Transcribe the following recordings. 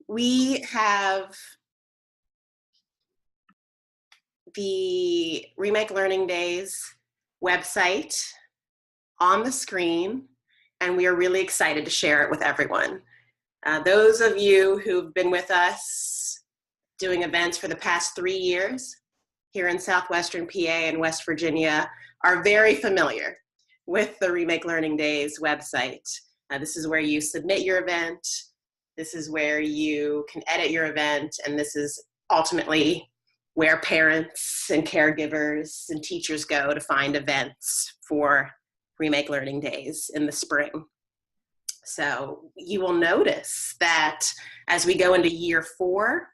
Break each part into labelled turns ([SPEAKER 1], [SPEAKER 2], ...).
[SPEAKER 1] We have the Remake Learning Days website on the screen, and we are really excited to share it with everyone. Those of you who've been with us doing events for the past 3 years here in Southwestern PA and West Virginia are very familiar with the Remake Learning Days website. This is where you submit your event, this is where you can edit your event, and this is ultimately where parents and caregivers and teachers go to find events for Remake Learning Days in the spring. So you will notice that as we go into year 4,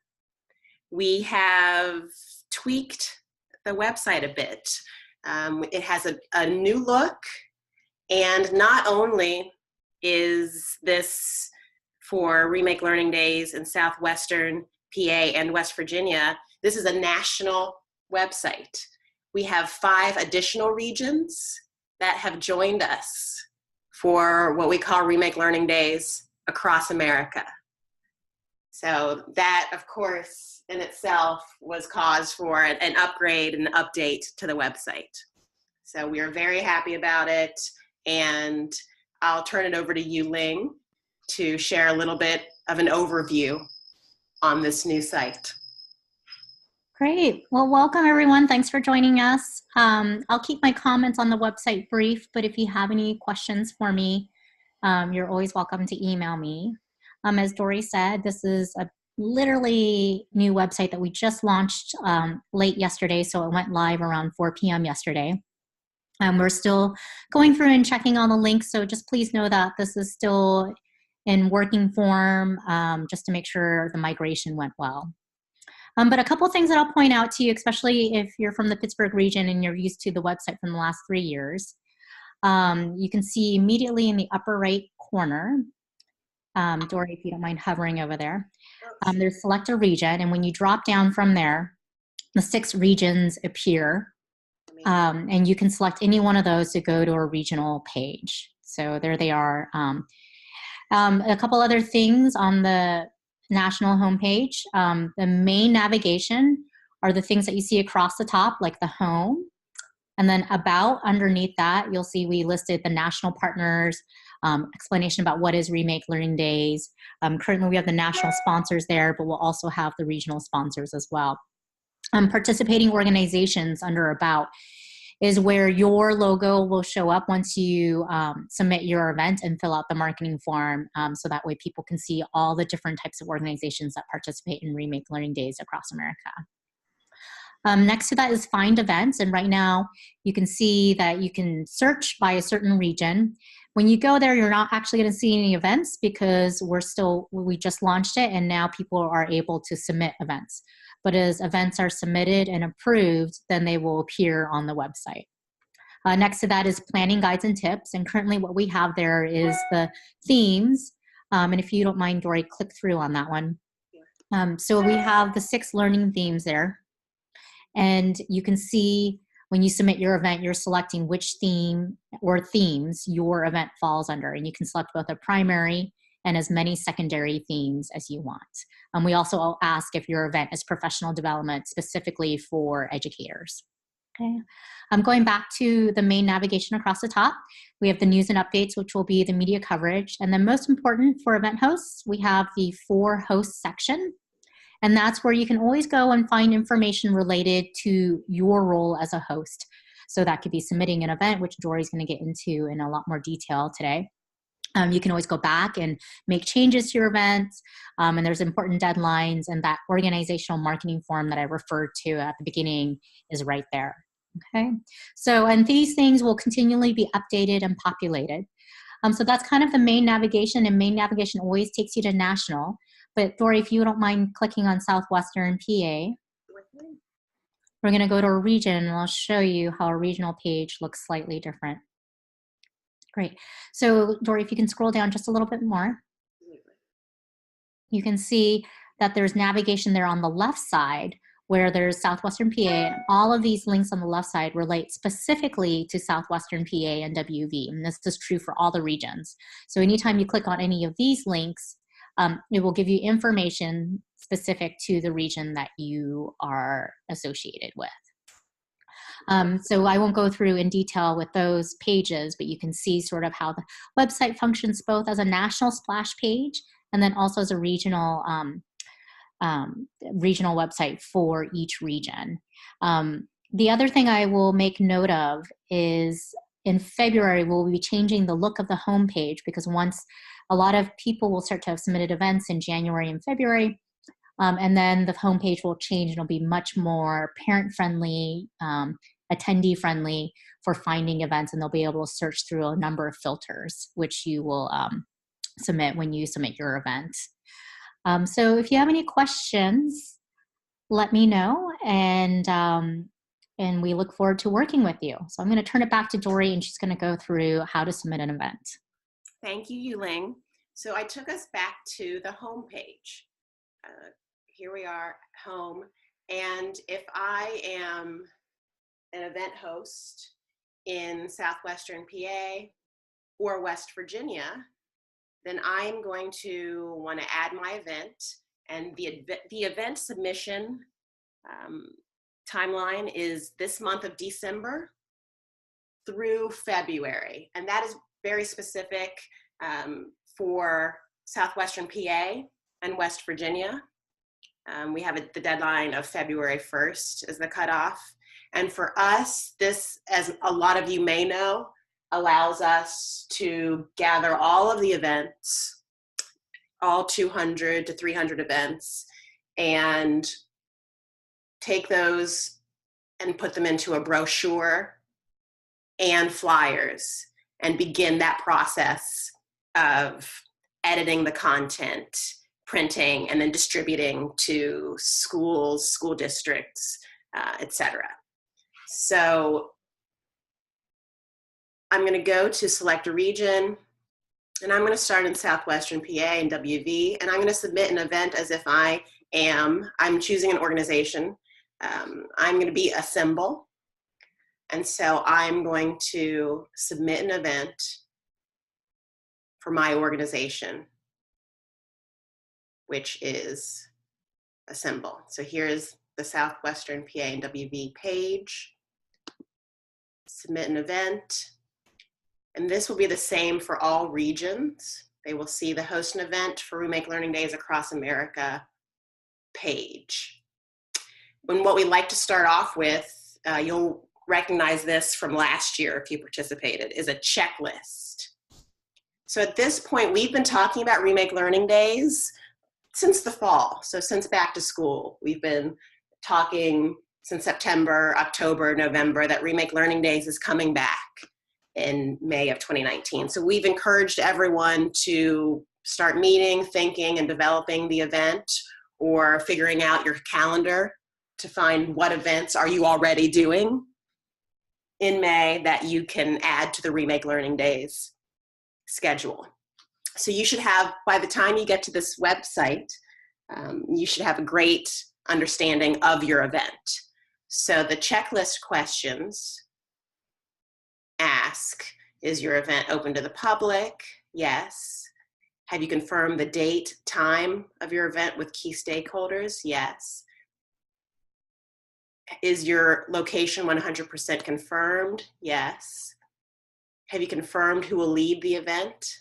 [SPEAKER 1] we have tweaked the website a bit. It has a new look, and not only is this for Remake Learning Days in Southwestern PA and West Virginia, this is a national website. We have 5 additional regions that have joined us for what we call Remake Learning Days across America. So that, of course, in itself was cause for an upgrade and an update to the website. So we are very happy about it, and I'll turn it over to you, Ling, to share a little bit of an overview on this new site.
[SPEAKER 2] Great. Well, welcome everyone. Thanks for joining us. I'll keep my comments on the website brief, but if you have any questions for me, you're always welcome to email me. As Dory said, this is a literally new website that we just launched late yesterday, so it went live around 4 p.m. yesterday. We're still going through and checking all the links, so just please know that this is still in working form, just to make sure the migration went well. But a couple things that I'll point out to you, especially if you're from the Pittsburgh region and you're used to the website from the last 3 years. You can see immediately in the upper right corner, Dory, if you don't mind hovering over there, there's select a region, and when you drop down from there, the 6 regions appear, and you can select any one of those to go to a regional page. So there they are. A couple other things on the national homepage. The main navigation are the things that you see across the top, like the home. And then about underneath that, you'll see we listed the national partners, explanation about what is Remake Learning Days. Currently we have the national sponsors there, but we'll also have the regional sponsors as well. Participating organizations under about is where your logo will show up once you submit your event and fill out the marketing form, so that way people can see all the different types of organizations that participate in Remake Learning Days across America. Next to that is find events, and right now you can see that you can search by a certain region. When you go there, you're not actually going to see any events because we just launched it, and now people are able to submit events. But as events are submitted and approved, then they will appear on the website. Next to that is planning guides and tips, and currently what we have there is the themes, and if you don't mind, Dory, click through on that one. So we have the 6 learning themes there, and you can see when you submit your event, you're selecting which theme or themes your event falls under, and you can select both a primary and as many secondary themes as you want. We also ask if your event is professional development specifically for educators. Okay, going back to the main navigation across the top, we have the news and updates, which will be the media coverage. And then most important for event hosts, we have the for hosts section. And that's where you can always go and find information related to your role as a host. So that could be submitting an event, which Dory's gonna get into in a lot more detail today. You can always go back and make changes to your events, and there's important deadlines, and that organizational marketing form that I referred to at the beginning is right there, okay? So, and these things will continually be updated and populated. So that's kind of the main navigation, and main navigation always takes you to national. But Dory, if you don't mind clicking on Southwestern PA, we're gonna go to a region, and I'll show you how a regional page looks slightly different. Great. So Dory, if you can scroll down just a little bit more, you can see that there's navigation there on the left side where there's Southwestern PA, and all of these links on the left side relate specifically to Southwestern PA and WV, and this is true for all the regions. So anytime you click on any of these links, It will give you information specific to the region that you are associated with. So I won't go through in detail with those pages, but you can see sort of how the website functions both as a national splash page and then also as a regional regional website for each region. The other thing I will make note of is in February, we'll be changing the look of the homepage because once a lot of people will start to have submitted events in January and February, and then the homepage will change and it'll be much more parent-friendly, attendee-friendly for finding events, and they'll be able to search through a number of filters, which you will submit when you submit your event. So if you have any questions, let me know, and we look forward to working with you. So I'm going to turn it back to Dory, and she's going to go through how to submit an event.
[SPEAKER 1] Thank you, Yuling. So I took us back to the home page. Here we are, home. And if I am an event host in Southwestern PA or West Virginia, then I'm going to want to add my event. And the event submission timeline is this month of December through February. And that is very specific for Southwestern PA and West Virginia. We have the deadline of February 1st as the cutoff. And for us, this, as a lot of you may know, allows us to gather all of the events, all 200 to 300 events, and take those and put them into a brochure and flyers and begin that process of editing the content, printing, and then distributing to schools, school districts, etc. So I'm going to go to select a region, and I'm going to start in Southwestern PA and WV, and I'm going to submit an event as if I'm choosing an organization. I'm going to be a symbol, and so I'm going to submit an event for my organization, which is a symbol. So here's the Southwestern PA and WV page. Submit an event. And this will be the same for all regions. They will see the host an event for Remake Learning Days Across America page. And what we like to start off with, you'll recognize this from last year if you participated, is a checklist. So at this point, we've been talking about Remake Learning Days since the fall, so since back to school. We've been talking since September, October, November, that Remake Learning Days is coming back in May of 2019. So we've encouraged everyone to start meeting, thinking, and developing the event, or figuring out your calendar to find what events are you already doing in May that you can add to the Remake Learning Days schedule. So you should have, by the time you get to this website, you should have a great understanding of your event. So the checklist questions ask, is your event open to the public? Yes. Have you confirmed the date, time of your event with key stakeholders? Yes. Is your location 100% confirmed? Yes. Have you confirmed who will lead the event?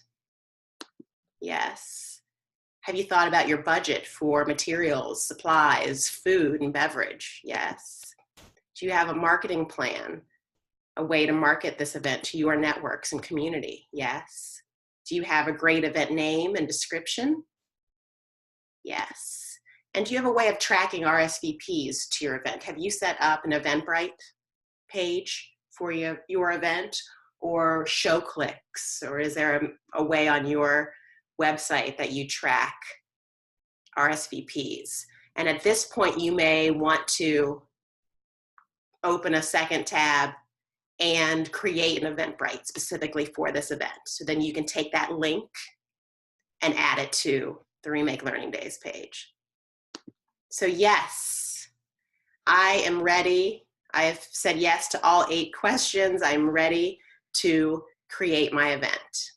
[SPEAKER 1] Yes. Have you thought about your budget for materials, supplies, food, and beverage? Yes. Do you have a marketing plan, a way to market this event to your networks and community? Yes. Do you have a great event name and description? Yes. And do you have a way of tracking RSVPs to your event? Have you set up an Eventbrite page for your event, or show clicks, or is there a way on your website that you track RSVPs? And at this point, you may want to open a second tab and create an Eventbrite specifically for this event. So then you can take that link and add it to the Remake Learning Days page. So yes, I am ready. I have said yes to all 8 questions. I'm ready to create my event.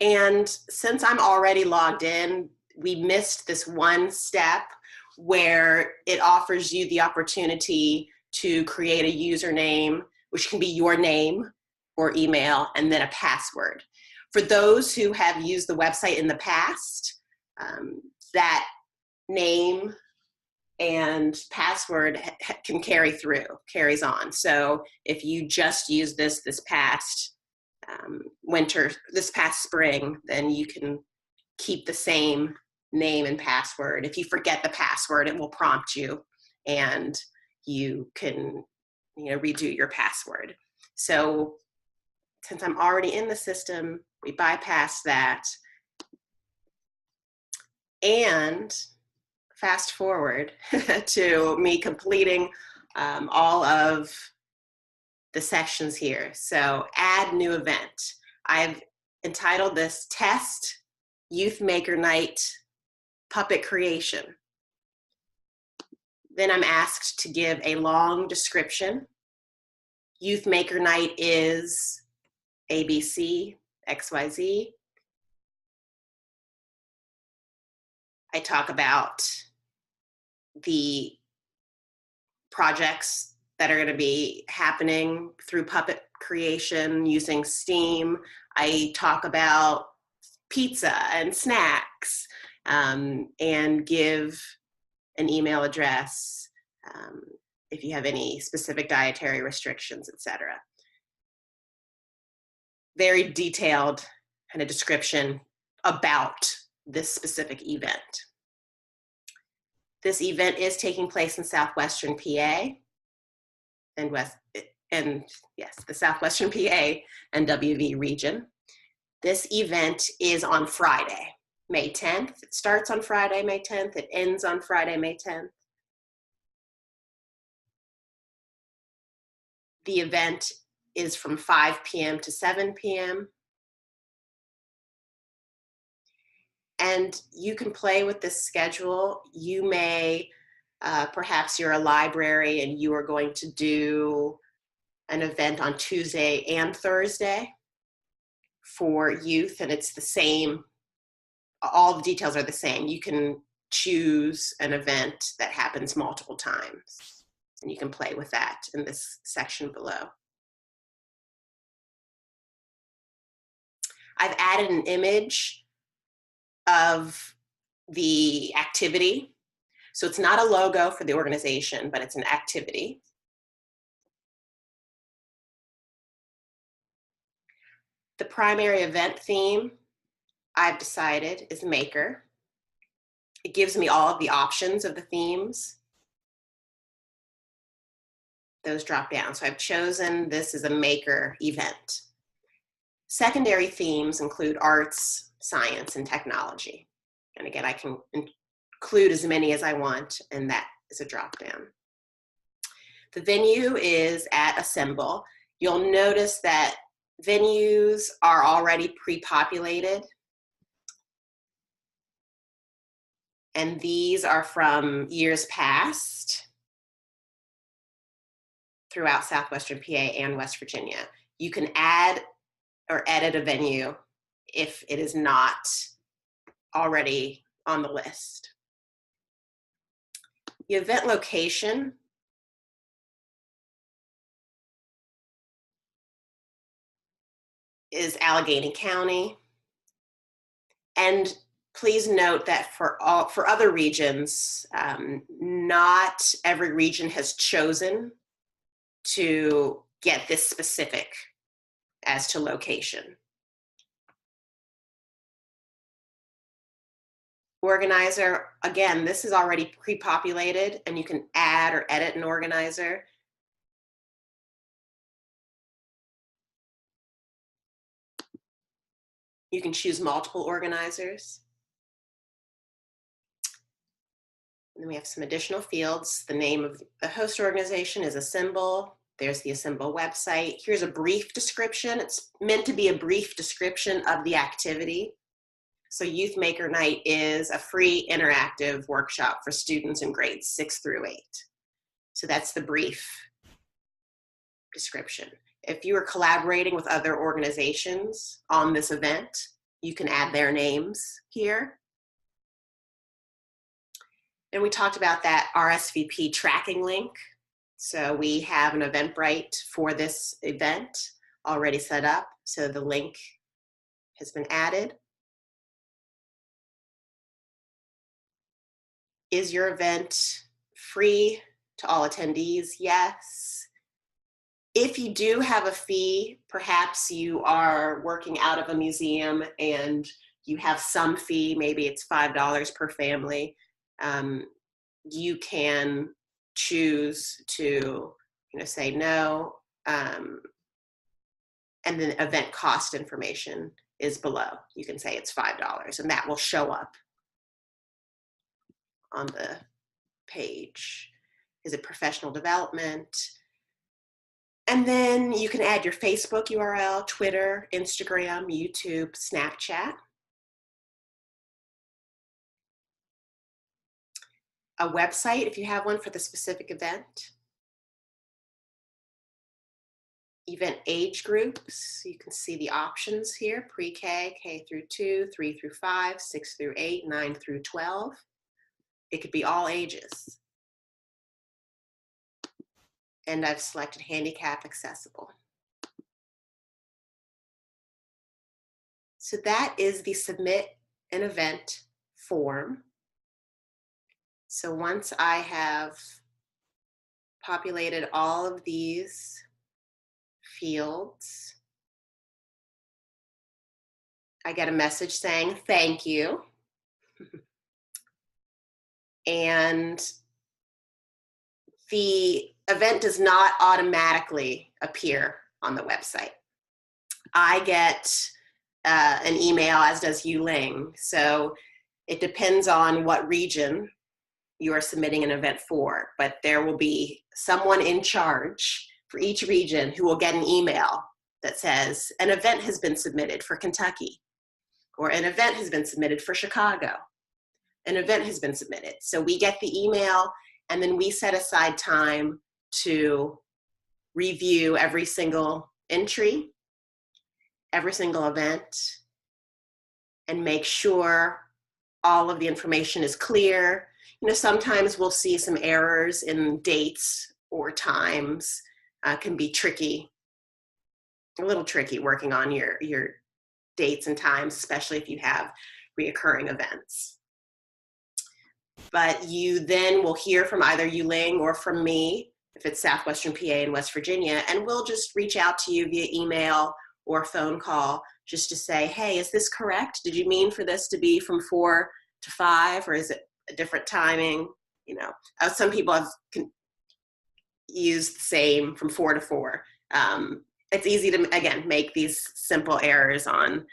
[SPEAKER 1] And since I'm already logged in, we missed this one step where it offers you the opportunity to create a username, which can be your name or email, and then a password. For those who have used the website in the past, that name and password carries on. So if you just use this past winter, this past spring, then you can keep the same name and password. If you forget the password, it will prompt you and you can, redo your password. So since I'm already in the system, we bypass that and fast forward to me completing all of the sections here. So add new event. I've entitled this Test Youth Maker Night Puppet Creation. Then I'm asked to give a long description. Youth Maker Night is ABC, XYZ. I talk about the projects that are going to be happening through puppet creation using Steam. I talk about pizza and snacks, and give an email address if you have any specific dietary restrictions, etc. Very detailed kind of description about this specific event. This event is taking place in southwestern PA the southwestern PA and WV region. This event is on Friday, May 10th. It starts on Friday, May 10th. It ends on Friday, May 10th. The event is from 5 p.m. to 7 p.m. And you can play with this schedule. You may, perhaps you're a library and you are going to do an event on Tuesday and Thursday for youth, and it's the same. All the details are the same. You can choose an event that happens multiple times, and you can play with that in this section below. I've added an image of the activity. So it's not a logo for the organization, but it's an activity. The primary event theme I've decided is Maker. It gives me all of the options of the themes. Those drop down. So I've chosen this as a Maker event. Secondary themes include arts, science, and technology. And again, I can include as many as I want, and that is a drop down. The venue is at Assemble. You'll notice that venues are already pre-populated. And these are from years past throughout southwestern PA and West Virginia. You can add or edit a venue if it is not already on the list. The event location is Allegheny County. And please note that for other regions, not every region has chosen to get this specific as to location. Organizer, again, this is already pre-populated, and you can add or edit an organizer. You can choose multiple organizers. And then we have some additional fields. The name of the host organization is Assemble. There's the Assemble website. Here's a brief description. It's meant to be a brief description of the activity. So Youth Maker Night is a free interactive workshop for students in grades 6 through 8. So that's the brief description. If you are collaborating with other organizations on this event, you can add their names here. And we talked about that RSVP tracking link. So we have an Eventbrite for this event already set up. So the link has been added. Is your event free to all attendees? Yes. If you do have a fee, perhaps you are working out of a museum and you have some fee, maybe it's $5 per family. You can choose to, say no, and the event cost information is below. You can say it's $5, and that will show up on the page. Is it professional development? And then you can add your Facebook URL, Twitter, Instagram, YouTube, Snapchat. A website, if you have one for the specific event. Event age groups, you can see the options here, pre-K, K through 2, 3 through 5, 6 through 8, 9 through 12. It could be all ages. And I've selected handicap accessible. So that is the submit an event form. So once I have populated all of these fields, I get a message saying thank you. And the event does not automatically appear on the website. I get an email, as does Yuling. So it depends on what region you are submitting an event for, but there will be someone in charge for each region who will get an email that says an event has been submitted for Kentucky, or an event has been submitted for Chicago. An event has been submitted. So we get the email, and then we set aside time to review every single entry, every single event, and make sure all of the information is clear. Sometimes we'll see some errors in dates or times. Can be tricky, a little tricky working on your dates and times, especially if you have reoccurring events. But you then will hear from either Yuling or from me, if it's Southwestern PA and West Virginia, and we'll just reach out to you via email or phone call just to say, hey, is this correct? Did you mean for this to be from 4 to 5, or is it a different timing? Some people have used the same from 4 to 4. It's easy to, again, make these simple errors on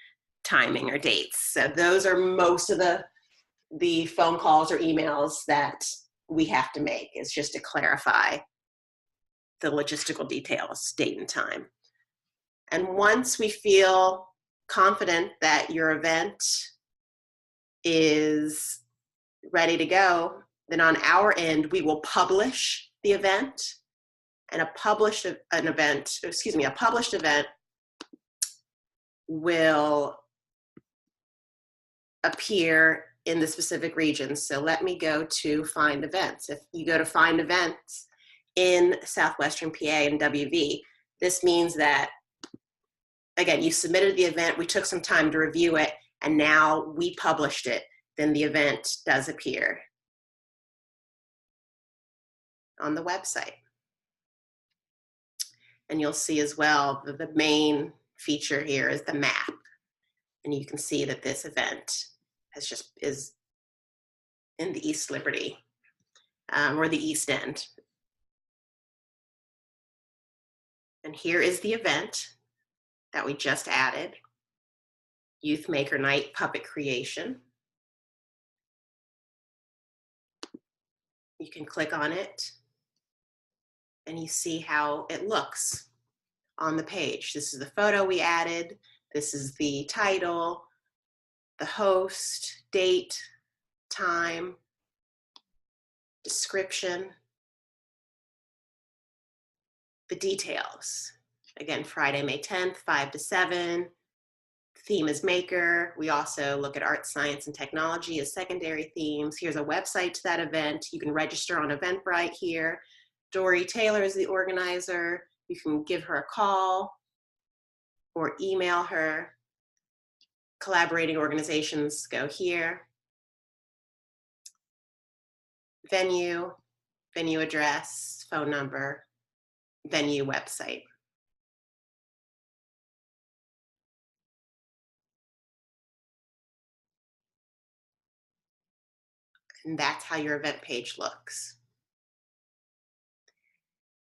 [SPEAKER 1] timing or dates. So those are most of the phone calls or emails that we have to make, is just to clarify the logistical details, date and time. And once we feel confident that your event is ready to go, then on our end, we will publish the event. And a published event will appear in the specific region. So let me go to find events. If you go to find events in Southwestern PA and WV, this means that, again, you submitted the event, we took some time to review it, and now we published it, then the event does appear on the website. And you'll see as well that the main feature here is the map. And you can see that this event is in the East Liberty, or the East End. And here is the event that we just added, Youth Maker Night Puppet Creation. You can click on it and you see how it looks on the page. This is the photo we added. This is the title, the host, date, time, description, the details. Again, Friday, May 10th, 5 to 7, theme is maker. We also look at art, science, and technology as secondary themes. Here's a website to that event. You can register on Eventbrite here. Dory Taylor is the organizer. You can give her a call or email her. Collaborating organizations go here. Venue, venue address, phone number, venue website. And that's how your event page looks.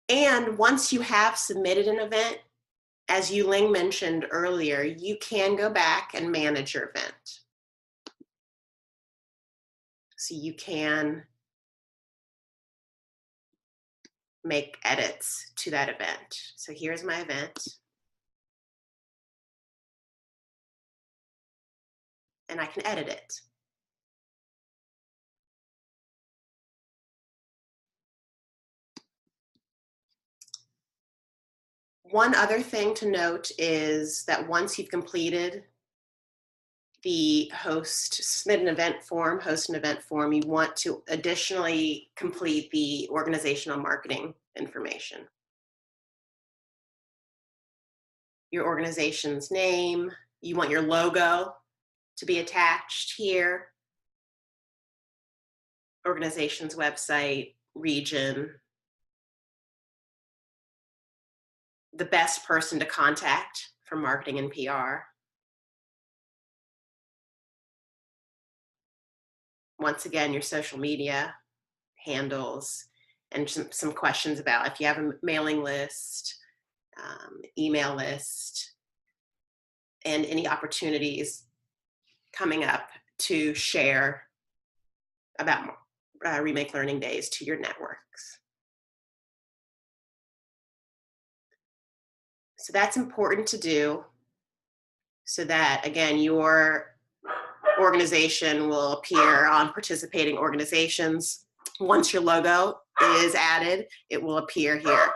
[SPEAKER 1] And once you have submitted an event, as Yu-Ling mentioned earlier, you can go back and manage your event. So you can make edits to that event. So here's my event. And I can edit it. One other thing to note is that once you've completed the submit an event form, host an event form, you want to additionally complete the organizational marketing information. Your organization's name, you want your logo to be attached here, organization's website, region, the best person to contact for marketing and PR. Once again, your social media handles and some questions about if you have a mailing list, email list, and any opportunities coming up to share about Remake Learning Days to your networks. So that's important to do so that, again, your organization will appear on participating organizations. Once your logo is added, it will appear here.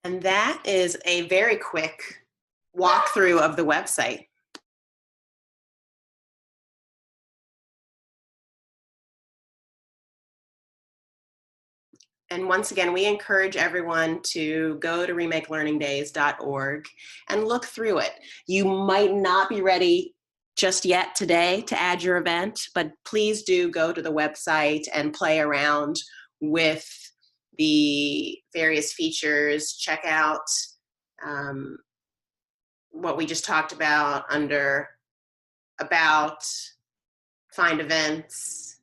[SPEAKER 1] And that is a very quick walkthrough of the website. And once again, we encourage everyone to go to remakelearningdays.org and look through it. You might not be ready just yet today to add your event, but please do go to the website and play around with the various features. Check out what we just talked about under About, Find Events,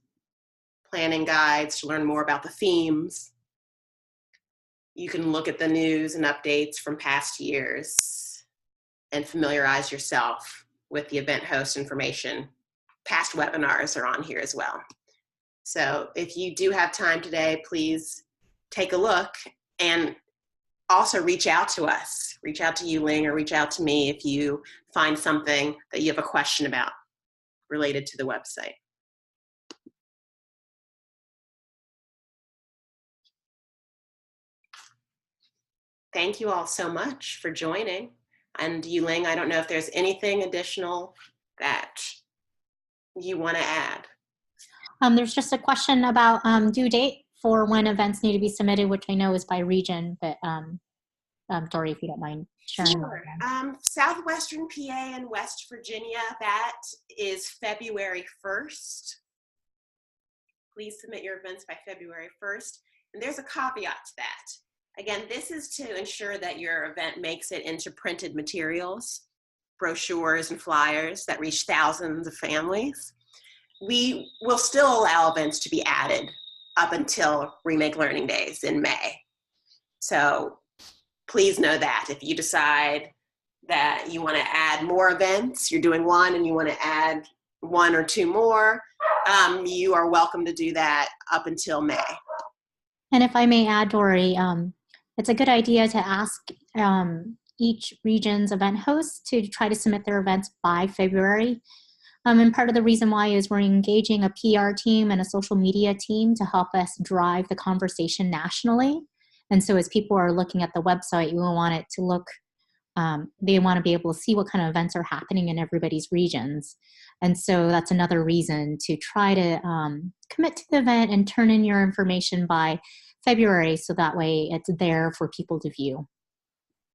[SPEAKER 1] Planning Guides to learn more about the themes. You can look at the news and updates from past years and familiarize yourself with the event host information. Past webinars are on here as well. So if you do have time today, please take a look and also reach out to us. Reach out to Yu-Ling or reach out to me if you find something that you have a question about related to the website. Thank you all so much for joining. And Yu-Ling, I don't know if there's anything additional that you want to add.
[SPEAKER 2] There's just a question about due date for when events need to be submitted, which I know is by region, but Dory, if you don't mind sharing.
[SPEAKER 1] Sure. Southwestern PA and West Virginia, that is February 1st. Please submit your events by February 1st. And there's a caveat to that. Again, this is to ensure that your event makes it into printed materials, brochures and flyers that reach thousands of families. We will still allow events to be added up until Remake Learning Days in May. So please know that if you decide that you want to add more events, you're doing one and you want to add one or two more, you are welcome to do that up until May.
[SPEAKER 2] And if I may add, Dory, it's a good idea to ask each region's event host to try to submit their events by February. And part of the reason why is we're engaging a PR team and a social media team to help us drive the conversation nationally. And so as people are looking at the website, we want it to look, they want to be able to see what kind of events are happening in everybody's regions. And so that's another reason to try to commit to the event and turn in your information by February, so that way it's there for people to view.